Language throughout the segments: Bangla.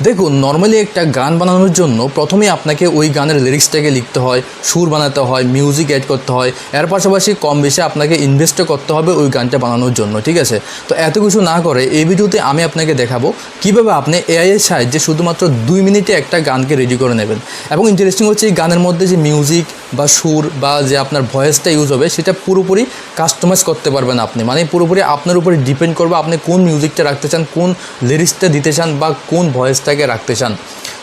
দেখুন, নর্মালি একটা গান বানানোর জন্য প্রথমে আপনাকে ওই গানের লিরিক্সটাকে লিখতে হয়, সুর বানাতে হয়, মিউজিক অ্যাড করতে হয়, এর পাশাপাশি কম বেশি আপনাকে ইনভেস্টও করতে হবে ওই গানটা বানানোর জন্য, ঠিক আছে। তো এত কিছু না করে এই ভিডিওতে আমি আপনাকে দেখাবো কীভাবে আপনি এআই এর সাহায্যে শুধুমাত্র 2 মিনিটে একটা গানকে রেডি করে নেবেন। এবং ইন্টারেস্টিং হচ্ছে এই গানের মধ্যে যে মিউজিক বা সুর বা যে আপনার ভয়েসটা ইউজ হবে সেটা পুরোপুরি কাস্টমাইজ করতে পারবেন আপনি, মানে পুরোপুরি আপনার উপরে ডিপেন্ড করবে আপনি কোন মিউজিকটা রাখতে চান, কোন লিরিক্সটা দিতে চান বা কোন ভয়েসটাকে রাখতে চান।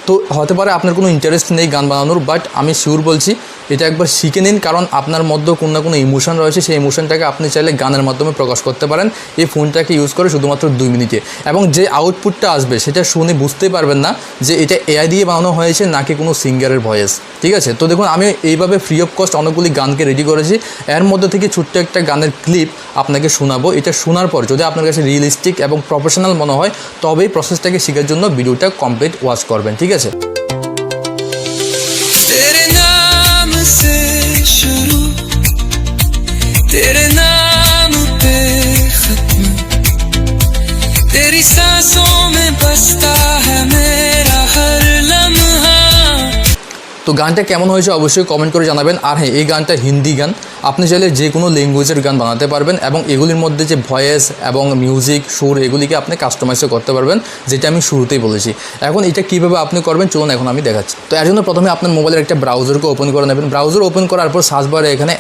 তো হতে পারে আপনার কোনো ইন্টারেস্ট নেই গান বানানোর, বাট আমি শিওর বলছি এটা একবার শিখে নিন, কারণ আপনার মধ্যে কোনো না কোনো ইমোশন রয়েছে, সেই ইমোশনটাকে আপনি চাইলে গানের মাধ্যমে প্রকাশ করতে পারেন এই ফোনটাকে ইউজ করে শুধুমাত্র 2 মিনিটে। এবং যে আউটপুটটা আসবে সেটা শুনে বুঝতেই পারবেন না যে এটা এআই দিয়ে বানানো হয়েছে নাকি কোনো সিঙ্গারের ভয়েস, ঠিক আছে। তো দেখুন, আমি এইভাবে ফ্রি অফ কস্ট অনেকগুলি গানকে রেডি করেছি, এর মধ্যে থেকে ছোট্ট একটা গানের ক্লিপ আপনাকে শোনাবো। এটা শোনার পর যদি আপনার কাছে রিয়েলিস্টিক এবং প্রফেশনাল মনে হয় তবেই প্রসেসটাকে শেখার জন্য ভিডিওটা কমপ্লিট ওয়াচ করবেন, ঠিক আছে। तेरे नाम पे खत्म तेरी सांसों में बसता है मेरा हर लम्हा। তো গানটা কেমন হয়েছে অবশ্যই কমেন্ট করে জানাবেন। আর হ্যাঁ, এই গানটা হিন্দি গান, আপনি চাইলে যে কোনো ল্যাঙ্গুয়েজের গান বানাতে পারবেন এবং এগুলির মধ্যে যে ভয়েস এবং মিউজিক সুর এগুলিকে আপনি কাস্টমাইজও করতে পারবেন, যেটা আমি শুরুতেই বলেছি। এখন এটা কীভাবে আপনি করবেন চলুন এখন আমি দেখাচ্ছি। তো এর জন্য প্রথমে আপনার মোবাইলের একটা ব্রাউজারকে ওপেন করে নেবেন। ব্রাউজার ওপেন করার পর সার্চ বারে এখানে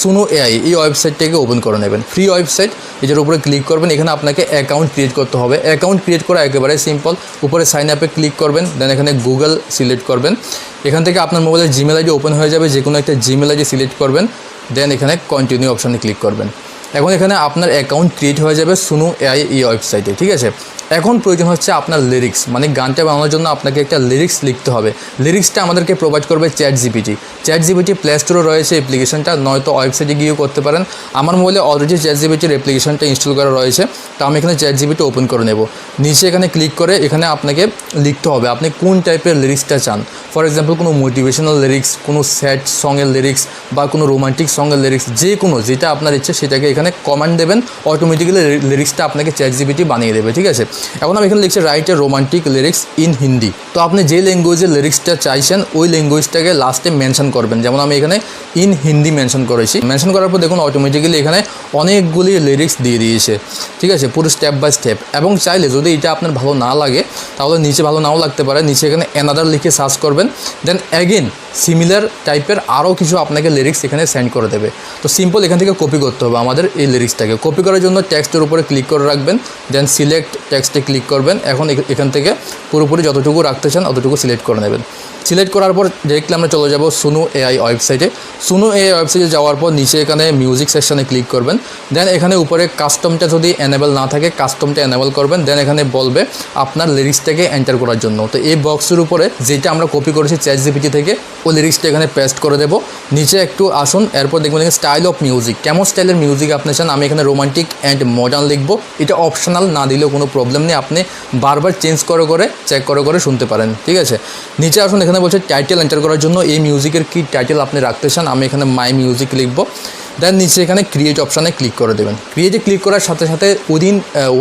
সুনো এআই এই ওয়েবসাইটটাকে ওপেন করে নেবেন। ফ্রি ওয়েবসাইট, এটার উপরে ক্লিক করবেন। এখানে আপনাকে অ্যাকাউন্ট ক্রিয়েট করতে হবে। অ্যাকাউন্ট ক্রিয়েট করা একেবারে সিম্পল, উপরে সাইন আপে ক্লিক করবেন, দেন এখানে গুগল সিলেক্ট করবেন। এখান থেকে আপনার মোবাইলের জিমেল আইডি ওপেন হয়ে যাবে, যে কোনো একটা জিমেল আইডি সিলেক্ট করবেন, দেন এখানে কন্টিনিউ অপশানে ক্লিক করবেন। এখন এখানে আপনার অ্যাকাউন্ট ক্রিয়েট হয়ে যাবে সুনো এআই এই ওয়েবসাইটে, ঠিক আছে। এখন প্রয়োজন হচ্ছে আপনার লিরিক্স, মানে গানটা বানানোর জন্য আপনাকে একটা লিরিক্স লিখতে হবে। লিরিক্সটা আমাদেরকে প্রোভাইড করবে চ্যাট জিপিটি প্লে স্টোরে রয়েছে অ্যাপ্লিকেশনটা, নয়তো ওয়েবসাইটে গিয়েও করতে পারেন। আমার মোবাইলে অলরেডি চ্যাট জিপিটির অ্যাপ্লিকেশনটা ইনস্টল করা রয়েছে, তো আমি এখানে চ্যাট জিপিটি ওপেন করে নেব। নিচে এখানে ক্লিক করে এখানে আপনাকে লিখতে হবে আপনি কোন টাইপের লিরিক্সটা চান। ফর এক্সাম্পল কোনো মোটিভেশনাল লিরিক্স, কোনো স্যাড সঙের লিরিক্স বা কোনো রোমান্টিক সঙের লিরিক্স, যে কোনো যেটা আপনার ইচ্ছে সেটাকে এখানে কমান্ড দেবেন, অটোমেটিক্যালি লিরিক্সটা আপনাকে চ্যাট জিপিটি বানিয়ে দেবে, ঠিক আছে। এখন আমি এখানে লিখছি write a romantic lyrics in Hindi. তো আপনি যে ল্যাঙ্গুয়েজের লিরিক্সটা চাইছেন ওই ল্যাঙ্গুয়েজটাকে লাস্টে মেনশন করবেন, যেমন আমি এখানে ইন হিন্দি মেনশন করেছি। মেনশন করার পর দেখুন অটোমেটিক্যালি এখানে অনেকগুলি লিরিক্স দিয়ে দিয়েছে, ঠিক আছে, পুরো স্টেপ বাই স্টেপ। এবং চাইলে যদি এটা আপনার ভালো না লাগে তাহলে নিচে ভালো নাও লাগতে পারে, নিচে এখানে অ্যানাদার লিখে সার্চ করবেন, দেন অ্যাগেন সিমিলার টাইপের আরও কিছু আপনাকে লিরিক্স এখানে সেন্ড করে দেবে। তো সিম্পল এখান থেকে কপি করতে হবে আমাদের এই লিরিক্সটাকে। কপি করার জন্য টেক্সটের উপরে ক্লিক করে রাখবেন, দেন সিলেক্ট টেক্সটে ক্লিক করবেন। এখন এখান থেকে পুরোপুরি যতটুকু রাখতে চান অতটুকু সিলেক্ট করে নেবেন। সিলেক্ট করার পর ডিরেক্টলি আমরা চলে যাব সুনো এআই ওয়েবসাইটে। সুনো এআই ওয়েবসাইটে যাওয়ার পর নিচে এখানে মিউজিক সেকশানে ক্লিক করবেন, দেন এখানে উপরে কাস্টমটা যদি এনেবল না থাকে কাস্টমটা এনেবল করবেন, দেন এখানে বলবে আপনার লিরিক্সটাকে এন্টার করার জন্য। তো এই বক্সের উপরে যেটা আমরা কপি করেছি চ্যাট জিপিটি থেকে ওই লিরিক্সটা এখানে পেস্ট করে দেবো। নিচে একটু আসুন, এরপর দেখবেন এখানে স্টাইল অফ মিউজিক, কেমন স্টাইলের মিউজিক আপনি চান। আমি এখানে রোমান্টিক অ্যান্ড মডার্ন লিখবো, এটা অপশনাল, না দিলেও কোনো প্রবলেম নেই, আপনি বারবার চেঞ্জ করে চেক করে শুনতে পারেন, ঠিক আছে। নিচে আসুন, এখানে বলছে টাইটেল এন্টার করার জন্য এই মিউজিকের কি টাইটেল আপনি রাখতে চান। আমি এখানে মাই মিউজিক লিখবো, দেন নিচে এখানে ক্রিয়েট অপশানে ক্লিক করে দেবেন। ক্রিয়েটে ক্লিক করার সাথে সাথে উইদিন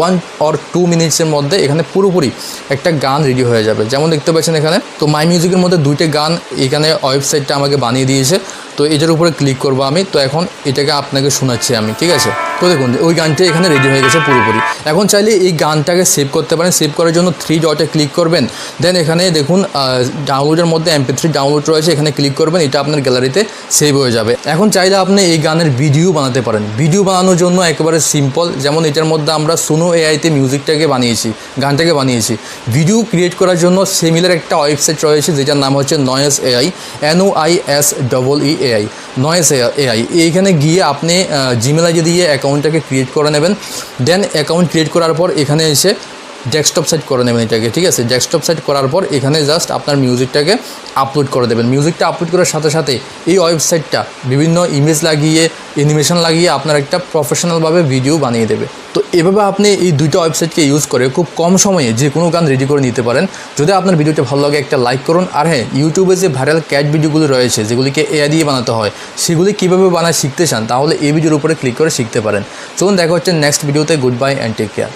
1 or 2 মিনিটসের মধ্যে এখানে পুরোপুরি একটা গান রেডি হয়ে যাবে, যেমন দেখতে পাচ্ছেন এখানে। তো মাই মিউজিকের মধ্যে 2টা গান এখানে ওয়েবসাইটটা আমাকে বানিয়ে দিয়েছে, তো এটার উপরে ক্লিক করবো আমি। তো এখন এটাকে আপনাকে শোনাচ্ছি আমি, ঠিক আছে। তো দেখুন ওই গানটা এখানে রেডি হয়ে গেছে পুরোপুরি। এখন চাইলে এই গানটাকে সেভ করতে পারেন। সেভ করার জন্য 3 ডটে ক্লিক করবেন, দেন এখানে দেখুন ডাউনলোডের মধ্যে MP3 ডাউনলোড রয়েছে, এখানে ক্লিক করবেন, এটা আপনার গ্যালারিতে সেভ হয়ে যাবে। এখন চাইলে আপনি এই গানের ভিডিও বানাতে পারেন। ভিডিও বানানোর জন্য একেবারে সিম্পল, যেমন এটার মধ্যে আমরা সুনো এআইতে মিউজিকটাকে বানিয়েছি, গানটাকে বানিয়েছি। ভিডিও ক্রিয়েট করার জন্য সিমিলার একটা ওয়েবসাইট রয়েছে যেটার নাম হচ্ছে noise AI, NOISEEAI, noise AI. এইখানে গিয়ে আপনি জিমেল আইডি দিয়ে অ্যাকাউন্টটাকে ক্রিয়েট করে নেবেন, দেন অ্যাকাউন্ট ক্রিয়েট করার পর এখানে এসে ডেস্কটপ সাইট করে নেবেন এটাকে, ঠিক আছে। ডেস্কটপ সাইট করার পর এখানে জাস্ট আপনার মিউজিকটাকে আপলোড করে দেবেন। মিউজিকটা আপলোড করার সাথে সাথে এই ওয়েবসাইটটা বিভিন্ন ইমেজ লাগিয়ে অ্যানিমেশন লাগিয়ে আপনার একটা প্রফেশনালভাবে ভিডিও বানিয়ে দেবে। তো এভাবে আপনি এই 2টা ওয়েবসাইটকে ইউজ করে খুব কম সময়ে যে কোনো গান রেডি করে নিতে পারেন। যদি আপনার ভিডিওটা ভালো লাগে একটা লাইক করুন। আর হ্যাঁ, ইউটিউবে যে ভাইরাল ক্যাট ভিডিওগুলো রয়েছে যেগুলিকে এআই দিয়ে বানাতে হয়, সেগুলি কীভাবে বানায় শিখতে চান তাহলে এই ভিডিওর উপরে ক্লিক করে শিখতে পারেন। চলুন দেখা হচ্ছে নেক্সট ভিডিওতে। Goodbye and take care.